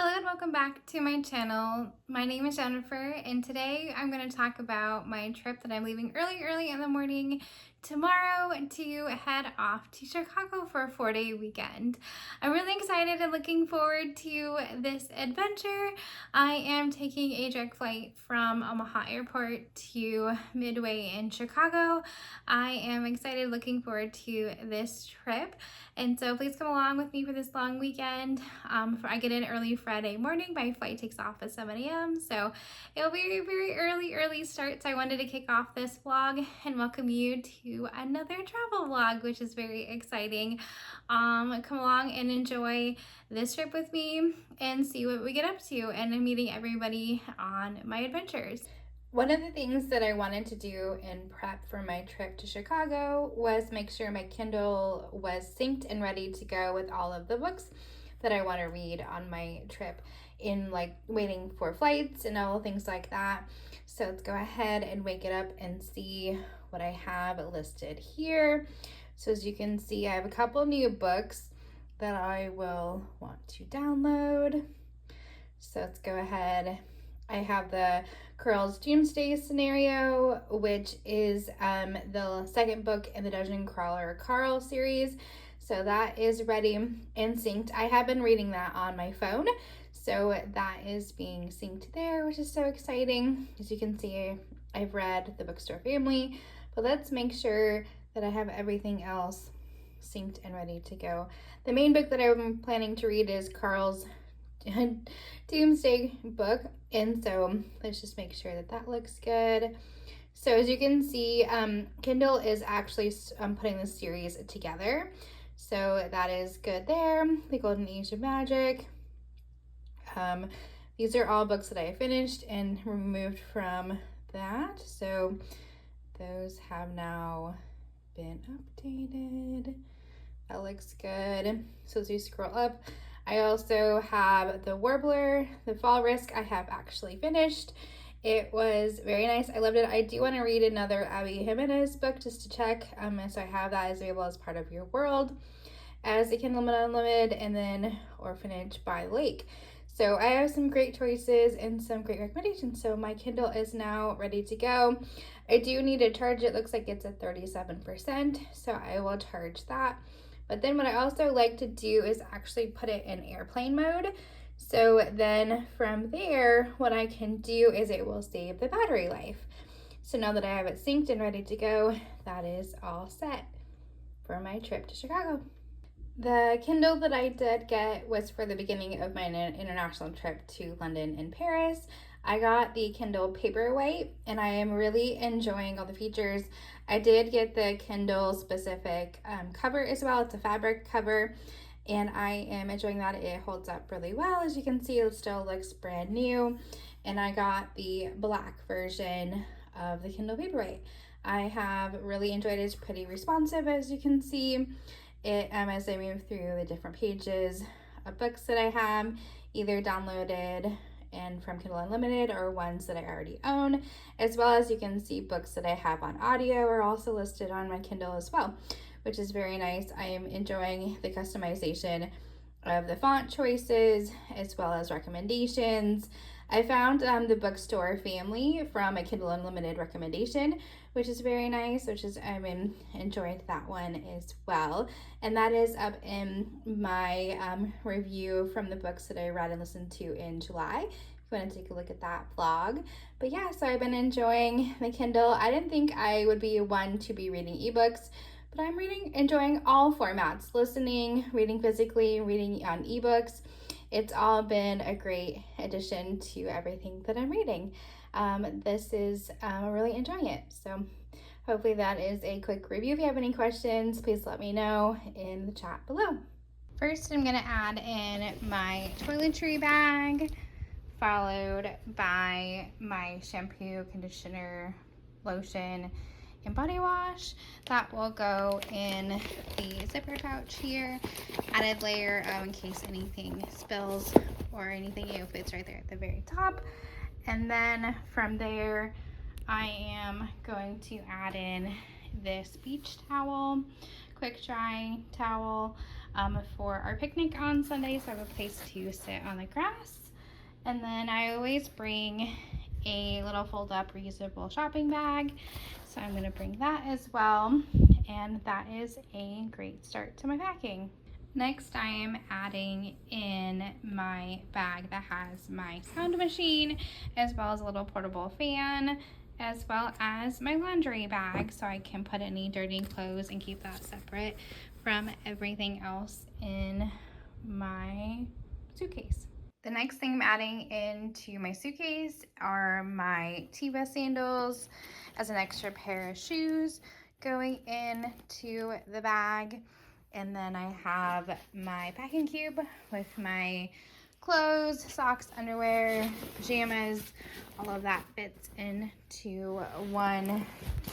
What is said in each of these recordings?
Hello and welcome back to my channel. My name is Jennifer and today I'm going to talk about my trip that I'm leaving early in the morning tomorrow to head off to Chicago for a 4-day weekend. I'm really excited and looking forward to this adventure. I am taking a direct flight from Omaha Airport to Midway in Chicago. I am excited, looking forward to this trip. And so please come along with me for this long weekend. I get in early Friday morning. My flight takes off at 7 a.m. So it'll be a very early start. So I wanted to kick off this vlog and welcome you to another travel vlog, which is very exciting. Come along and enjoy this trip with me and see what we get up to and meeting everybody on my adventures. One of the things that I wanted to do in prep for my trip to Chicago was make sure my Kindle was synced and ready to go with all of the books that I want to read on my trip, in like waiting for flights and all things like that. So let's go ahead and wake it up and see what I have listed here. So as you can see, I have a couple new books that I will want to download. So let's go ahead. I have the Curl's Doomsday Scenario, which is the second book in the Dungeon Crawler Carl series. So that is ready and synced. I have been reading that on my phone, so that is being synced there, which is so exciting. As you can see, I've read the Bookstore family, but let's make sure that I have everything else synced and ready to go. The main book that I'm planning to read is Carl's Doomsday book, and so let's just make sure that that looks good. So as you can see, Kindle is actually putting this series together, so that is good there. The Golden Age of Magic. These are all books that I finished and removed from that, so those have now been updated. That looks good. So as you scroll up, I also have the Warbler, the Fall Risk. I have actually finished. It was very nice. I loved it. I do want to read another Abby Jimenez book just to check. So I have that as available as part of Your World, as a Kindle Unlimited, and then Orphanage by the Lake. So I have some great choices and some great recommendations. So my Kindle is now ready to go. I do need to charge it. Looks like it's at 37%, so I will charge that. But then what I also like to do is actually put it in airplane mode. So then from there, what I can do is it will save the battery life. So now that I have it synced and ready to go, that is all set for my trip to Chicago. The Kindle that I did get was for the beginning of my international trip to London and Paris. I got the Kindle Paperwhite and I am really enjoying all the features. I did get the Kindle specific cover as well. It's a fabric cover and I am enjoying that. It holds up really well. As you can see, it still looks brand new. And I got the black version of the Kindle Paperwhite. I have really enjoyed it. It's pretty responsive, as you can see. It as I move through the different pages of books that I have either downloaded and from Kindle Unlimited or ones that I already own, as well as you can see books that I have on audio are also listed on my Kindle as well, which is very nice. I am enjoying the customization of the font choices as well as recommendations. I found the Bookstore family from a Kindle Unlimited recommendation, which is very nice, I'm enjoying that one as well. And that is up in my review from the books that I read and listened to in July, if you want to take a look at that vlog. But yeah, so I've been enjoying the Kindle. I didn't think I would be one to be reading ebooks, but I'm enjoying all formats, listening, reading physically, reading on ebooks. It's all been a great addition to everything that I'm reading. This is really enjoying it. So hopefully that is a quick review. If you have any questions, please let me know in the chat below. First, I'm gonna add in my toiletry bag, followed by my shampoo, conditioner, lotion, and body wash. That will go in the zipper pouch here. Added layer in case anything spills or anything, it fits right there at the very top. And then from there, I am going to add in this beach towel, quick dry towel. for our picnic on Sunday, so I have a place to sit on the grass. And then I always bring a little fold-up reusable shopping bag, so I'm going to bring that as well, and that is a great start to my packing. Next, I am adding in my bag that has my sound machine, as well as a little portable fan, as well as my laundry bag, so I can put any dirty clothes and keep that separate from everything else in my suitcase. The next thing I'm adding into my suitcase are my Teva sandals as an extra pair of shoes going into the bag. And then I have my packing cube with my clothes, socks, underwear, pajamas, all of that fits into one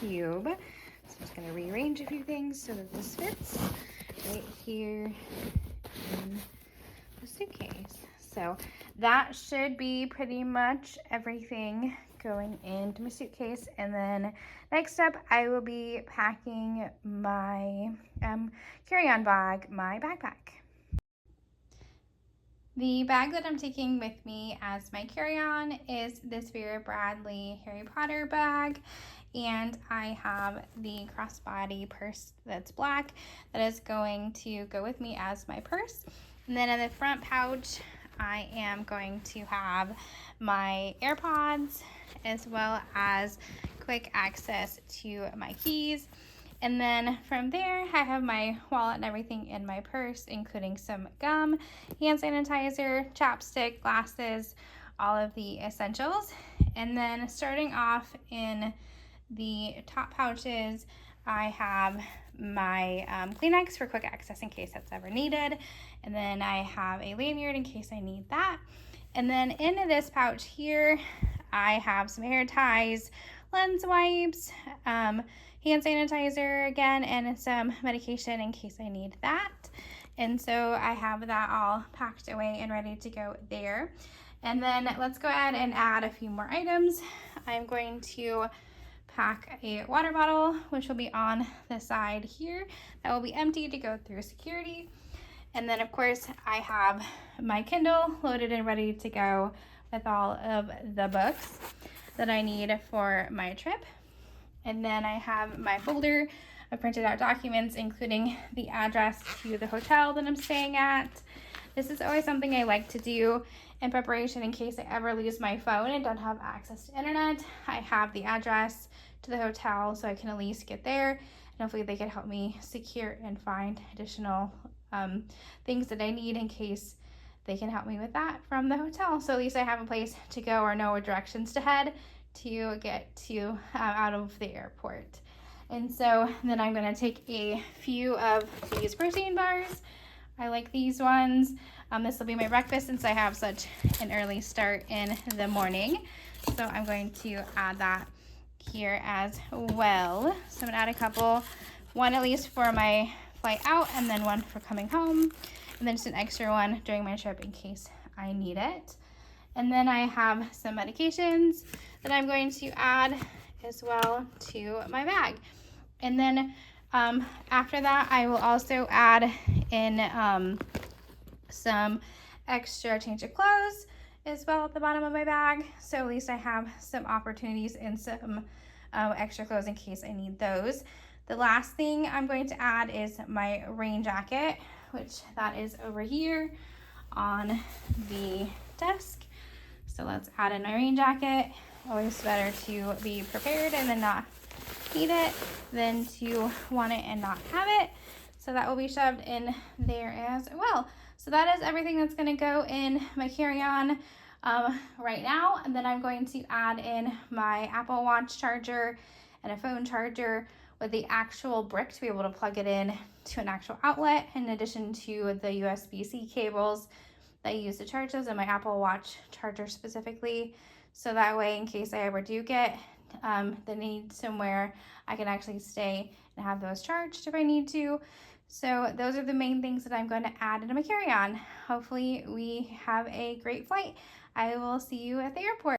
cube. So I'm just gonna rearrange a few things so that this fits right here in the suitcase. So that should be pretty much everything going into my suitcase. And then next up, I will be packing my carry-on bag, my backpack. The bag that I'm taking with me as my carry-on is this Vera Bradley Harry Potter bag, and I have the crossbody purse that's black that is going to go with me as my purse. And then in the front pouch, I am going to have my AirPods as well as quick access to my keys. And then from there, I have my wallet and everything in my purse, including some gum, hand sanitizer, chapstick, glasses, all of the essentials. And then starting off in the top pouches, I have my Kleenex for quick access in case that's ever needed. And then I have a lanyard in case I need that. And then in this pouch here, I have some hair ties, lens wipes, hand sanitizer again, and some medication in case I need that. And so I have that all packed away and ready to go there. And then let's go ahead and add a few more items. I'm going to pack a water bottle, which will be on the side here. That will be empty to go through security. And then of course I have my Kindle loaded and ready to go with all of the books that I need for my trip. And then I have my folder of printed out documents, including the address to the hotel that I'm staying at. This is always something I like to do in preparation in case I ever lose my phone and don't have access to internet. I have the address to the hotel so I can at least get there, and hopefully they can help me secure and find additional things that I need in case they can help me with that from the hotel. So at least I have a place to go or know what directions to head to get to out of the airport. And so then I'm going to take a few of these protein bars. I like these ones. This will be my breakfast since I have such an early start in the morning. So I'm going to add that here as well. So I'm going to add a couple, one at least for my flight out and then one for coming home. And then just an extra one during my trip in case I need it. And then I have some medications that I'm going to add as well to my bag. And then after that, I will also add in some extra change of clothes as well at the bottom of my bag. So at least I have some opportunities and some extra clothes in case I need those. The last thing I'm going to add is my rain jacket, which that is over here on the desk. So let's add in my rain jacket. Always better to be prepared and then not need it than to want it and not have it. So that will be shoved in there as well. So that is everything that's going to go in my carry-on right now. And then I'm going to add in my Apple Watch charger and a phone charger with the actual brick to be able to plug it in to an actual outlet, in addition to the USB-C cables that I use to charge those, and my Apple Watch charger specifically. So that way, in case I ever do get the need somewhere, I can actually stay and have those charged if I need to. So those are the main things that I'm going to add into my carry-on. Hopefully we have a great flight. I will see you at the airport.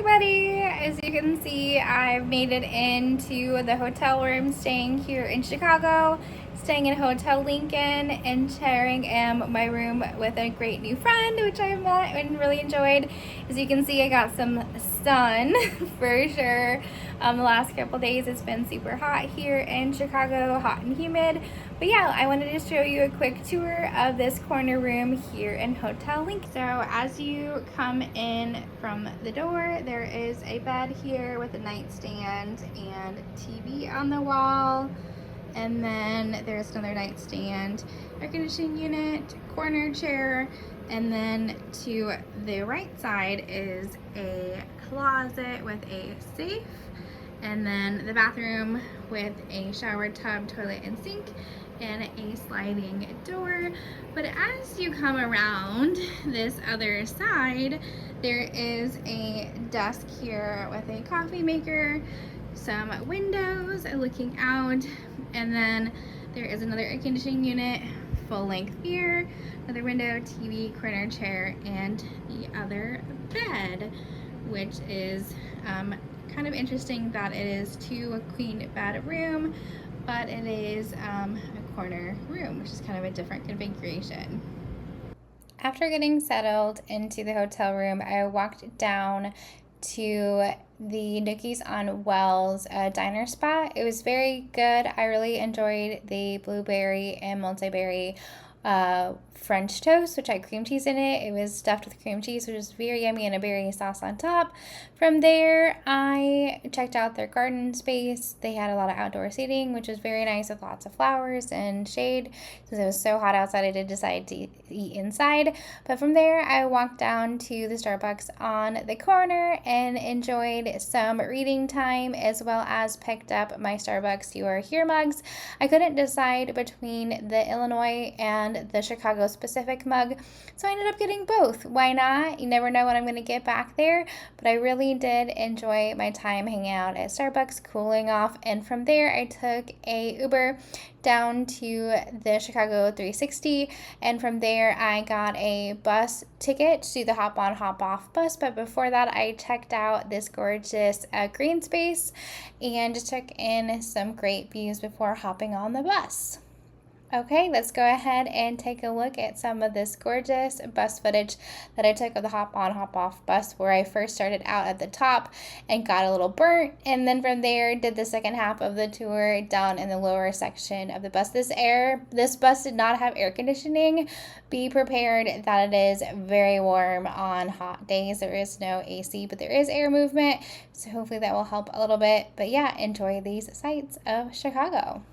everybody! As you can see, I've made it into the hotel room staying here in Chicago, staying in Hotel Lincoln and sharing my room with a great new friend, which I met and really enjoyed. As you can see, I got some sun for sure. The last couple days it's been super hot here in Chicago, hot and humid. But yeah, I wanted to show you a quick tour of this corner room here in Hotel Lincoln. So as you come in from the door, there is a bed here with a nightstand and TV on the wall. And then there's another nightstand, air conditioning unit, corner chair, and then to the right side is a closet with a safe, and then the bathroom with a shower tub, toilet, and sink, and a sliding door. But as you come around this other side, there is a desk here with a coffee maker, some windows looking out, and then there is another air conditioning unit, full length here, another window, TV, corner chair, and the other bed, which is kind of interesting that it is two queen bed room, but it is a corner room, which is kind of a different configuration. After getting settled into the hotel room, I walked down to the Nookies on Wells diner spot. It was very good. I really enjoyed the blueberry and multiberry French toast, which had cream cheese in it. It was stuffed with cream cheese, which was very yummy, and a berry sauce on top. From there, I checked out their garden space. They had a lot of outdoor seating, which was very nice with lots of flowers and shade. Since it was so hot outside, I did decide to eat inside. But from there, I walked down to the Starbucks on the corner and enjoyed some reading time, as well as picked up my Starbucks You Are Here mugs. I couldn't decide between the Illinois and the Chicago specific mug, so I ended up getting both. Why not? You never know what I'm going to get back there, but I really did enjoy my time hanging out at Starbucks, cooling off, and from there I took a Uber down to the Chicago 360, and from there I got a bus ticket to the hop on hop off bus. But before that, I checked out this gorgeous green space and just took in some great views before hopping on the bus. Okay, let's go ahead and take a look at some of this gorgeous bus footage that I took of the hop on hop off bus, where I first started out at the top and got a little burnt, and then from there did the second half of the tour down in the lower section of the bus. This bus did not have air conditioning. Be prepared that it is very warm on hot days. There is no AC, but there is air movement, so hopefully that will help a little bit. But yeah, enjoy these sights of Chicago.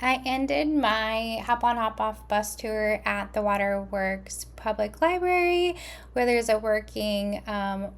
I ended my hop on hop off bus tour at the Waterworks Public Library, where there's a working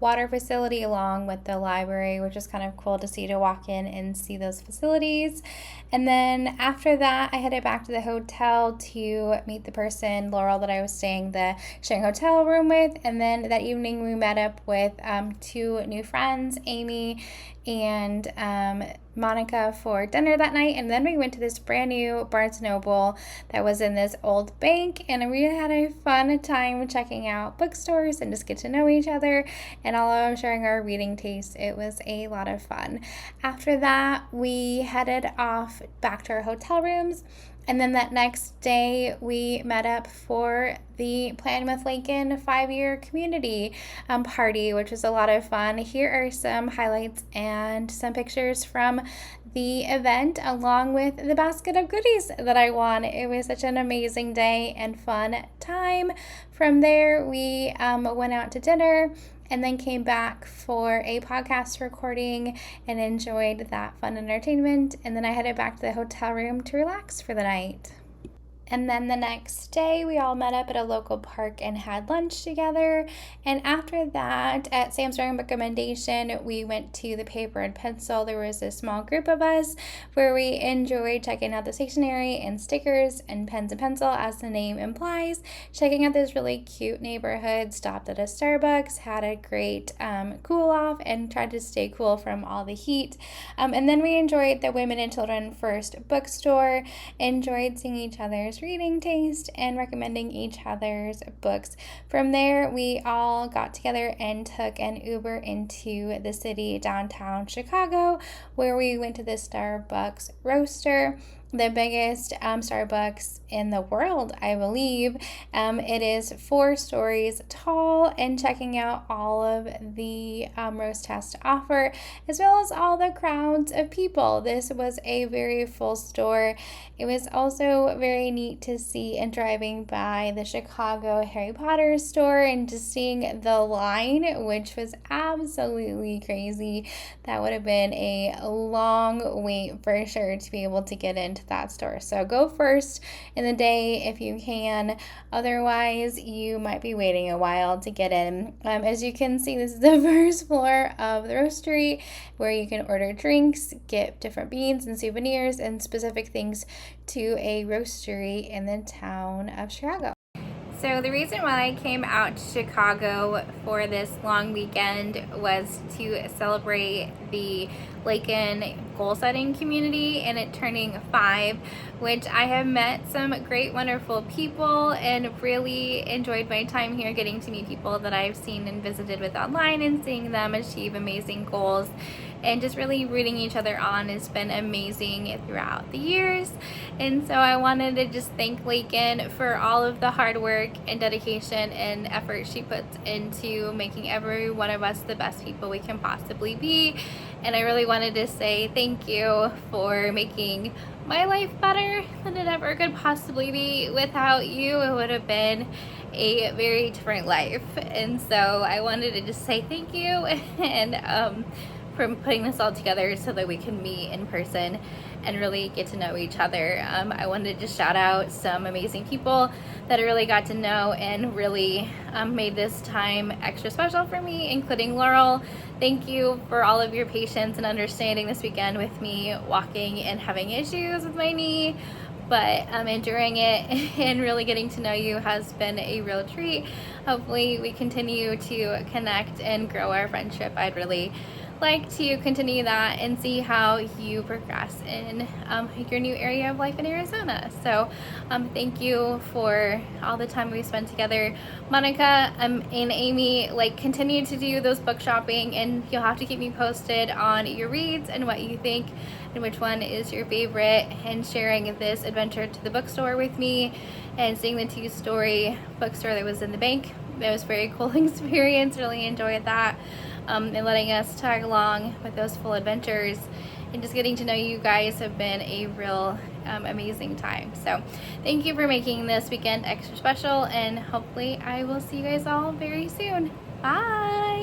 water facility along with the library, which is kind of cool to see, to walk in and see those facilities. And then after that, I headed back to the hotel to meet the person, Laurel, that I was sharing hotel room with. And then that evening we met up with 2 new friends, Amy and Monica, for dinner that night. And then we went to this brand new Barnes & Noble that was in this old bank, and we had a fun time checking out bookstores and just get to know each other, and all of sharing our reading taste. It was a lot of fun. After that, we headed off back to our hotel rooms. And then that next day, we met up for the Plan with Lincoln 5-year community party, which was a lot of fun. Here are some highlights and some pictures from the event, along with the basket of goodies that I won. It was such an amazing day and fun time. From there, we went out to dinner and then came back for a podcast recording and enjoyed that fun entertainment. And then I headed back to the hotel room to relax for the night. And then the next day, we all met up at a local park and had lunch together. And after that, at Sam's Writing recommendation, we went to the Paper and Pencil. There was a small group of us where we enjoyed checking out the stationery and stickers and pens and pencil, as the name implies. Checking out this really cute neighborhood, stopped at a Starbucks, had a great cool off, and tried to stay cool from all the heat. And then we enjoyed the Women and Children First bookstore, enjoyed seeing each other's reading taste and recommending each other's books. From there, we all got together and took an Uber into the city, downtown Chicago, where we went to the Starbucks Roaster, the biggest Starbucks in the world, I believe. It is 4 stories tall, and checking out all of the roast has to offer, as well as all the crowds of people. This was a very full store. It was also very neat to see, and driving by the Chicago Harry Potter store and just seeing the line, which was absolutely crazy. That would have been a long wait for sure to be able to get into that store. So go first in the day if you can. Otherwise, you might be waiting a while to get in. As you can see, this is the first floor of the roastery, where you can order drinks, get different beans and souvenirs and specific things to a roastery in the town of Chicago. So the reason why I came out to Chicago for this long weekend was to celebrate the Lakin goal setting community and it turning 5, which I have met some great, wonderful people and really enjoyed my time here, getting to meet people that I've seen and visited with online and seeing them achieve amazing goals. And just really rooting each other on has been amazing throughout the years. And so I wanted to just thank Lakin for all of the hard work and dedication and effort she puts into making every one of us the best people we can possibly be. And I really wanted to say thank you for making my life better than it ever could possibly be. Without you, it would have been a very different life. And so I wanted to just say thank you and for putting this all together so that we can meet in person and really get to know each other. I wanted to shout out some amazing people that I really got to know and really made this time extra special for me, including Laurel. Thank you for all of your patience and understanding this weekend with me walking and having issues with my knee, but enduring it and really getting to know you has been a real treat. Hopefully we continue to connect and grow our friendship. I'd really like to continue that and see how you progress in your new area of life in Arizona. So thank you for all the time we spent together. Monica and Amy, continue to do those book shopping, and you'll have to keep me posted on your reads and what you think and which one is your favorite, and sharing this adventure to the bookstore with me and seeing the 2-story bookstore that was in the bank. It was a very cool experience. Really enjoyed that. And letting us tag along with those full adventures, and just getting to know you guys have been a real amazing time. So thank you for making this weekend extra special, and hopefully I will see you guys all very soon. Bye.